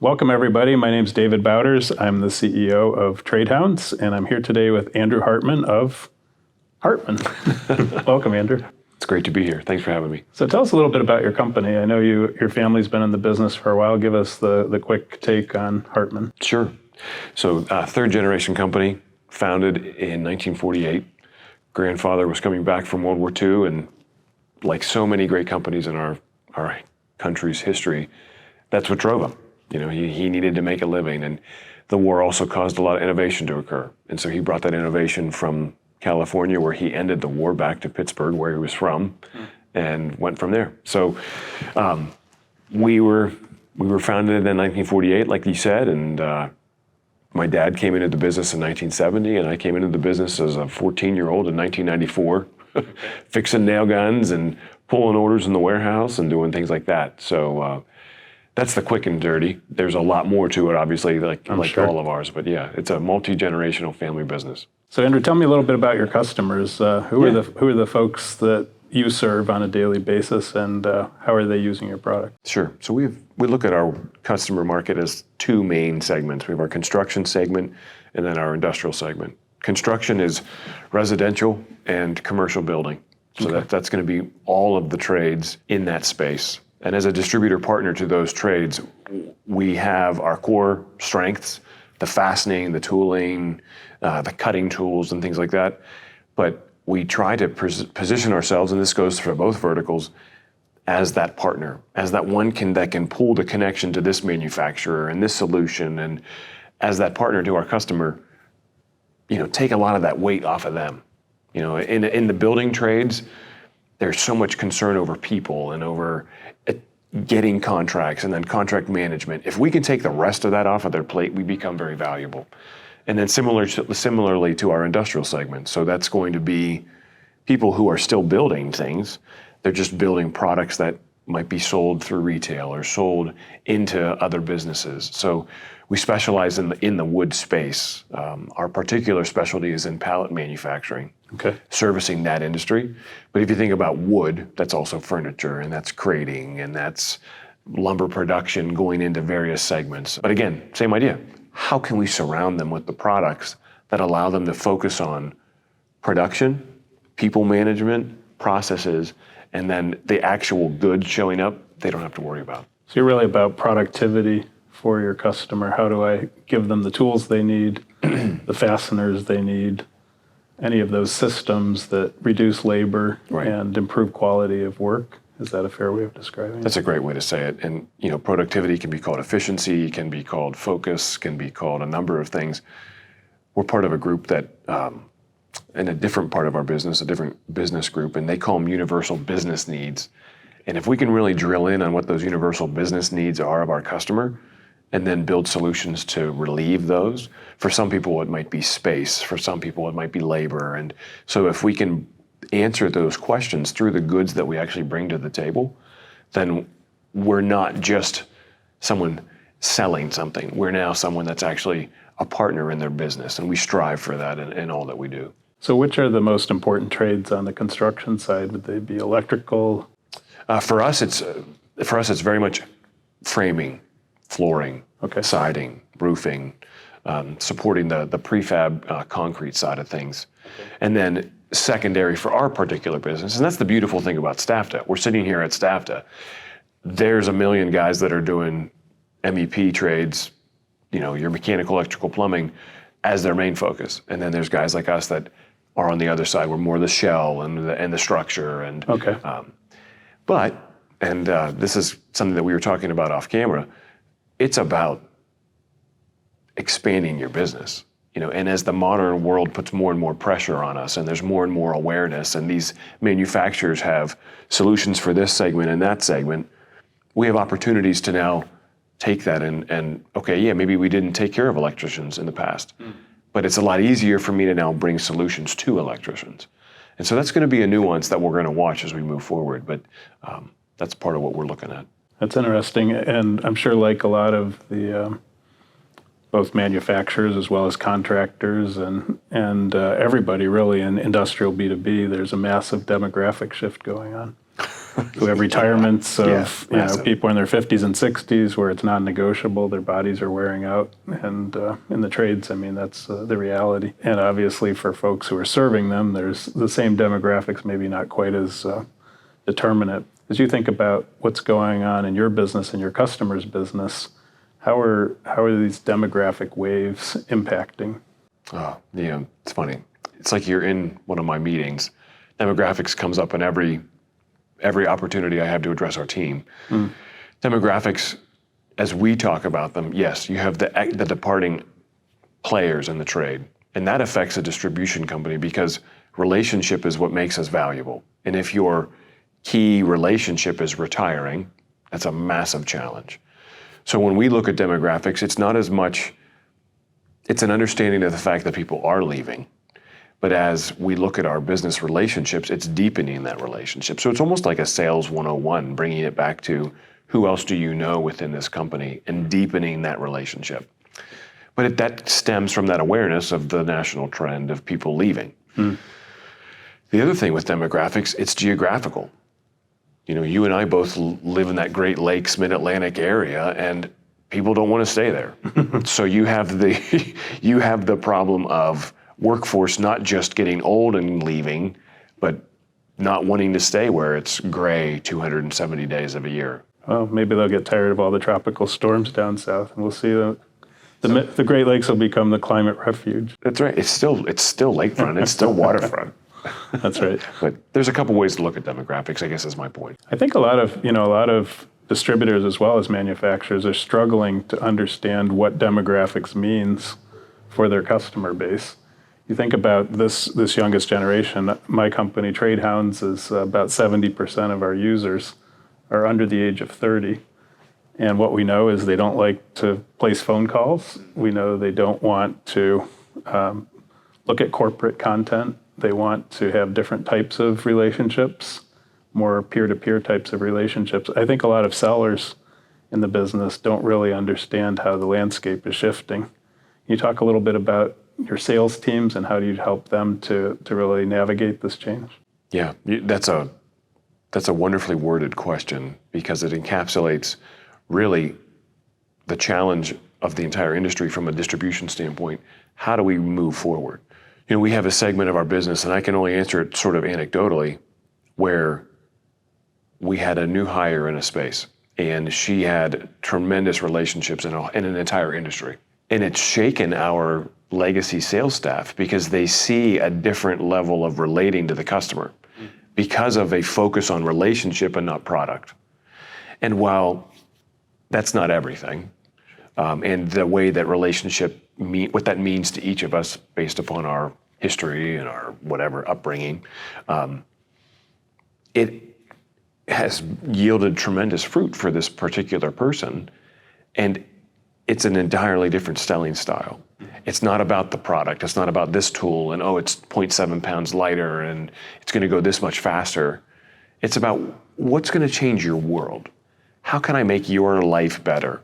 Welcome, everybody. My name is David Bauders. I'm the CEO of Hounds, and I'm here today with Andrew Hartman of Hartman. Welcome, Andrew. It's great to be here. Thanks for having me. So tell us a little bit about your company. I know your family's been in the business for a while. Give us the quick take on Hartman. Sure. So third generation company, founded in 1948. Grandfather was coming back from World War II, and like so many great companies in our country's history, that's what drove him. You know, he needed to make a living, and the war also caused a lot of innovation to occur. And so he brought that innovation from California, where he ended the war, back to Pittsburgh, where he was from, and went from there. So we were founded in 1948, like you said, and my dad came into the business in 1970, and I came into the business as a 14-year-old in 1994, fixing nail guns and pulling orders in the warehouse and doing things like that. So that's the quick and dirty. There's a lot more to it, obviously, like sure. All of ours. But yeah, it's a multi-generational family business. So Andrew, tell me a little bit about your customers. Who are the folks that you serve on a daily basis, and how are they using your product? Sure. So we look at our customer market as two main segments. We have our construction segment and then our industrial segment. Construction is residential and commercial building. So that's going to be all of the trades in that space. And as a distributor partner to those trades, we have our core strengths, the fastening, the tooling, the cutting tools and things like that. But we try to position ourselves, and this goes for both verticals, as that partner, as that one that can pull the connection to this manufacturer and this solution, and as that partner to our customer, take a lot of that weight off of them. In the building trades, there's so much concern over people and over getting contracts and then contract management. If we can take the rest of that off of their plate, we become very valuable. And then similarly to our industrial segment. So that's going to be people who are still building things. They're just building products that might be sold through retail or sold into other businesses. So we specialize in the wood space. Our particular specialty is in pallet manufacturing, servicing that industry. But if you think about wood, that's also furniture, and that's crating, and that's lumber production going into various segments. But again, same idea. How can we surround them with the products that allow them to focus on production, people management, processes, and then the actual goods showing up, they don't have to worry about. So you're really about productivity for your customer. How do I give them the tools they need, the fasteners they need, any of those systems that reduce labor and improve quality of work? Is that a fair way of describing it? That's a great way to say it. And productivity can be called efficiency, can be called focus, can be called a number of things. We're part of a group that, in a different part of our business, a different business group, and they call them universal business needs. And if we can really drill in on what those universal business needs are of our customer, and then build solutions to relieve those. For some people, it might be space. For some people, it might be labor. And so if we can answer those questions through the goods that we actually bring to the table, then we're not just someone selling something. We're now someone that's actually a partner in their business, and we strive for that in all that we do. So which are the most important trades on the construction side? Would they be electrical? For us, it's very much framing, flooring, siding, roofing, supporting the prefab concrete side of things. And then secondary for our particular business, and that's the beautiful thing about STAFDA. We're sitting here at STAFDA. There's a million guys that are doing MEP trades, your mechanical, electrical, plumbing, as their main focus. And then there's guys like us that are on the other side. We're more the shell and the structure. And this is something that we were talking about off camera. It's about expanding your business, and as the modern world puts more and more pressure on us, and there's more and more awareness, and these manufacturers have solutions for this segment and that segment, we have opportunities to now take that and maybe we didn't take care of electricians in the past, but it's a lot easier for me to now bring solutions to electricians. And so that's going to be a nuance that we're going to watch as we move forward, but that's part of what we're looking at. That's interesting, and I'm sure like a lot of the both manufacturers as well as contractors and everybody really in industrial B2B, there's a massive demographic shift going on. who have retirements of massive. people in their 50s and 60s where it's non-negotiable, their bodies are wearing out. And in the trades, I mean, that's the reality. And obviously for folks who are serving them, there's the same demographics, maybe not quite as determinate. As you think about what's going on in your business and your customer's business, how are these demographic waves impacting? Oh, it's funny. It's like you're in one of my meetings. Demographics comes up in every opportunity I have to address our team. Demographics, as we talk about them, yes, you have the departing players in the trade, and that affects a distribution company because relationship is what makes us valuable. And if your key relationship is retiring, that's a massive challenge. So when we look at demographics, it's not as much, it's an understanding of the fact that people are leaving. But as we look at our business relationships, it's deepening that relationship. So it's almost like a sales 101, bringing it back to who else do you know within this company and deepening that relationship. But that stems from that awareness of the national trend of people leaving. The other thing with demographics, it's geographical. You and I both live in that Great Lakes, Mid-Atlantic area, and people don't want to stay there. So you have the problem of workforce not just getting old and leaving, but not wanting to stay where it's gray 270 days of a year. Well, maybe they'll get tired of all the tropical storms down south, and we'll see the Great Lakes will become the climate refuge. That's right. It's still lakefront. It's still waterfront. That's right. But there's a couple ways to look at demographics, I guess is my point. I think a lot of distributors as well as manufacturers are struggling to understand what demographics means for their customer base. You think about this youngest generation. My company, Trade Hounds, is about 70% of our users are under the age of 30. And what we know is they don't like to place phone calls. We know they don't want to look at corporate content. They want to have different types of relationships, more peer-to-peer types of relationships. I think a lot of sellers in the business don't really understand how the landscape is shifting. Can you talk a little bit about your sales teams and how do you help them to really navigate this change? Yeah, that's a wonderfully worded question because it encapsulates really the challenge of the entire industry from a distribution standpoint. How do we move forward? We have a segment of our business, and I can only answer it sort of anecdotally, where we had a new hire in a space, and she had tremendous relationships in an entire industry. And it's shaken our legacy sales staff because they see a different level of relating to the customer because of a focus on relationship and not product. And while that's not everything, and the way that what that means to each of us based upon our history and our whatever upbringing, it has yielded tremendous fruit for this particular person. And it's an entirely different selling style. It's not about the product. It's not about this tool and, it's 0.7 pounds lighter and it's going to go this much faster. It's about what's going to change your world. How can I make your life better?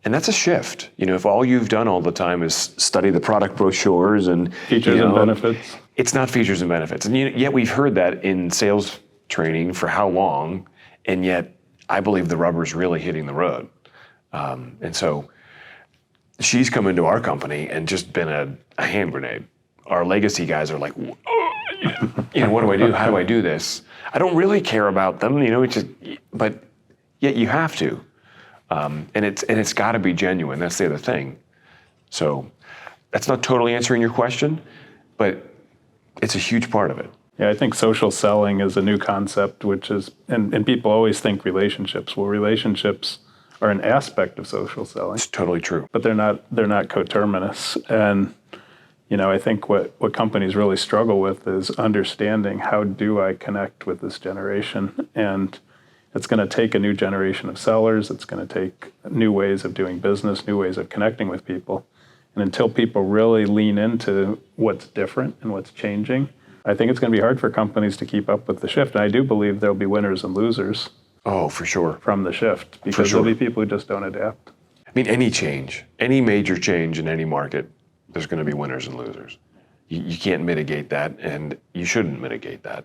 And that's a shift. If all you've done all the time is study the product brochures and features and benefits. It's not features and benefits. And yet we've heard that in sales training for how long, and yet I believe the rubber's really hitting the road. And so she's come into our company and just been a hand grenade. Our legacy guys are like, what do I do? How do I do this? I don't really care about them, but yet you have to. And it's got to be genuine. That's the other thing. So that's not totally answering your question, but it's a huge part of it. Yeah, I think social selling is a new concept, which is, and people always think relationships. Well, relationships are an aspect of social selling. It's totally true. But they're not coterminous. And I think what companies really struggle with is understanding how do I connect with this generation. And it's going to take a new generation of sellers. It's going to take new ways of doing business, new ways of connecting with people. And until people really lean into what's different and what's changing, I think it's going to be hard for companies to keep up with the shift. And I do believe there'll be winners and losers. Oh, for sure. From the shift, because there'll be people who just don't adapt. I mean, any change, any major change in any market, there's going to be winners and losers. You can't mitigate that, and you shouldn't mitigate that,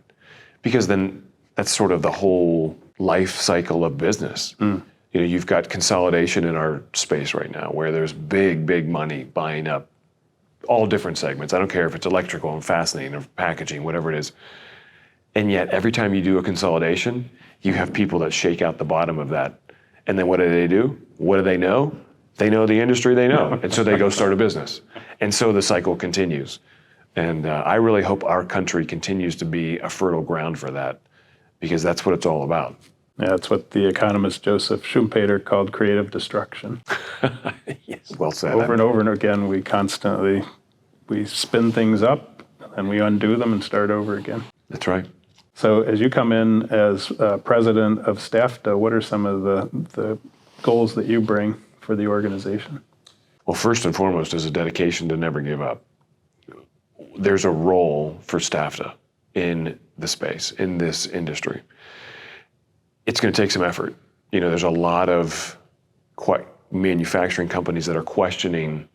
because then that's sort of the whole life cycle of business. You've got consolidation in our space right now where there's big money buying up all different segments. I don't care if it's electrical and fastening or packaging, whatever it is. And yet every time you do a consolidation, you have people that shake out the bottom of that. And then what do? What do they know? They know the industry they know. And so they go start a business. And so the cycle continues. And I really hope our country continues to be a fertile ground for that, because that's what it's all about. Yeah, that's what the economist Joseph Schumpeter called creative destruction. Yes, well said. Over and over and again, we spin things up and we undo them and start over again. That's right. So as you come in as president of STAFDA, what are some of the goals that you bring for the organization? Well, first and foremost is a dedication to never give up. There's a role for STAFDA in the space, in this industry. It's going to take some effort. There's a lot of manufacturing companies that are questioning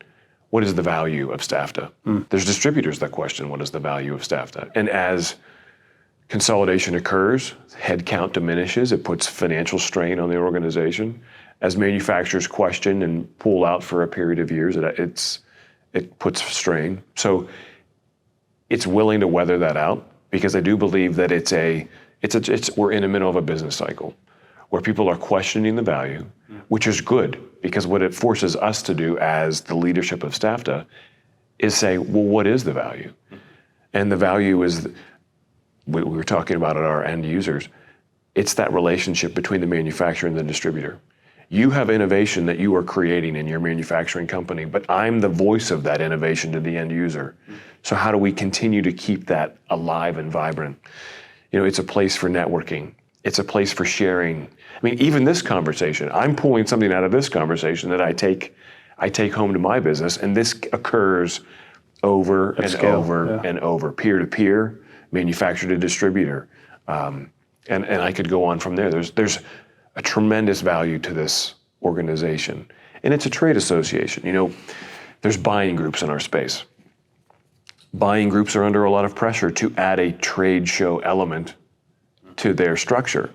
what is the value of STAFDA. There's distributors that question what is the value of STAFDA. And as consolidation occurs, headcount diminishes, it puts financial strain on the organization. As manufacturers question and pull out for a period of years, it puts strain. So it's willing to weather that out, because I do believe that we're in the middle of a business cycle where people are questioning the value, which is good, because what it forces us to do as the leadership of STAFDA is say, well, what is the value? And the value is, we were talking about it, our end users, it's that relationship between the manufacturer and the distributor. You have innovation that you are creating in your manufacturing company, but I'm the voice of that innovation to the end user. So how do we continue to keep that alive and vibrant? It's a place for networking. It's a place for sharing. I mean, even this conversation, I'm pulling something out of this conversation that I take home to my business, and this occurs over and over and over, peer-to-peer, manufacturer to distributor. And I could go on from there. There's a tremendous value to this organization. And it's a trade association. There's buying groups in our space. Buying groups are under a lot of pressure to add a trade show element to their structure.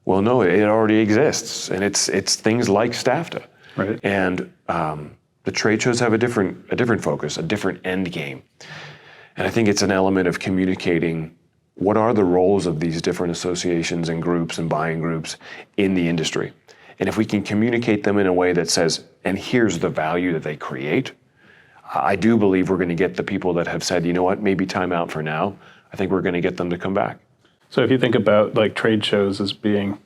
Well, no, it already exists, and it's things like STAFDA. Right. And the trade shows have a different focus, a different end game. And I think it's an element of communicating what are the roles of these different associations and groups and buying groups in the industry. And if we can communicate them in a way that says, and here's the value that they create, I do believe we're going to get the people that have said, you know what, maybe time out for now. I think we're going to get them to come back. So if you think about like trade shows as being,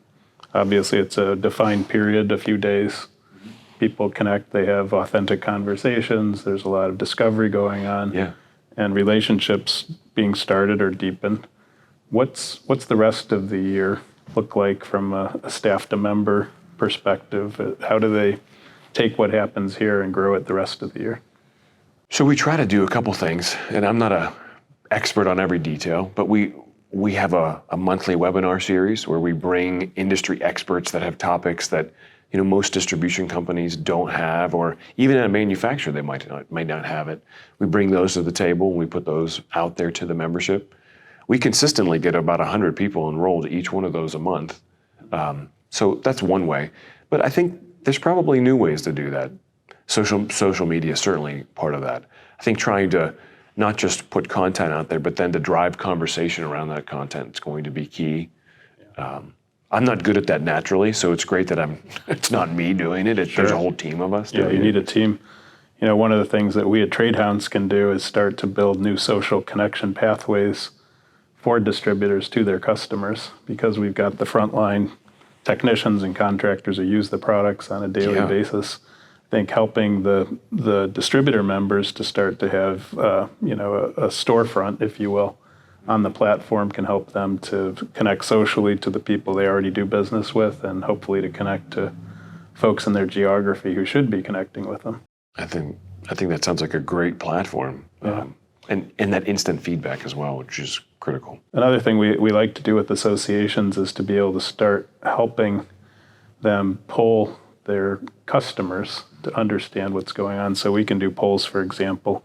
obviously it's a defined period, a few days, people connect, they have authentic conversations, there's a lot of discovery going on, and relationships being started or deepened. What's the rest of the year look like from a STAFDA member perspective? How do they take what happens here and grow it the rest of the year? So we try to do a couple things, and I'm not an expert on every detail, but we have a monthly webinar series where we bring industry experts that have topics that most distribution companies don't have, or even in a manufacturer they might not have it. We bring those to the table and we put those out there to the membership. We consistently get about 100 people enrolled each one of those a month. So that's one way. But I think there's probably new ways to do that. Social media is certainly part of that. I think trying to not just put content out there, but then to drive conversation around that content is going to be key. I'm not good at that naturally, so it's great that it's not me doing it. There's a whole team of us doing it. Yeah, you need a team. One of the things that we at Trade Hounds can do is start to build new social connection pathways for distributors to their customers, because we've got the frontline technicians and contractors who use the products on a daily basis. I think helping the distributor members to start to have a storefront, if you will, on the platform can help them to connect socially to the people they already do business with, and hopefully to connect to folks in their geography who should be connecting with them. I think that sounds like a great platform. And that instant feedback as well, which is critical. Another thing we like to do with associations is to be able to start helping them poll their customers to understand what's going on. So we can do polls, for example,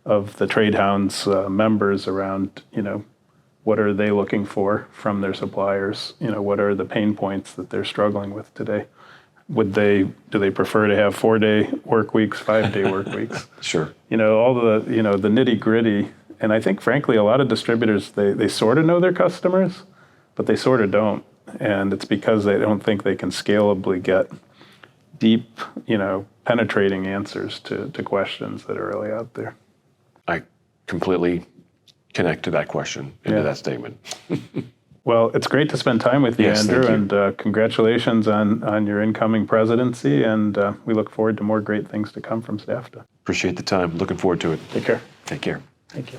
of the Trade Hounds members around, What are they looking for from their suppliers? What are the pain points that they're struggling with today? Do they prefer to have 4-day work weeks, 5-day work weeks? Sure. All the nitty gritty. And I think, frankly, a lot of distributors, they sort of know their customers, but they sort of don't. And it's because they don't think they can scalably get deep, penetrating answers to questions that are really out there. I completely connect to that question, into that statement. Well, it's great to spend time with you, Yes, Andrew, thank you. and congratulations on your incoming presidency, and we look forward to more great things to come from STAFDA. Appreciate the time. Looking forward to it. Take care. Take care. Thank you.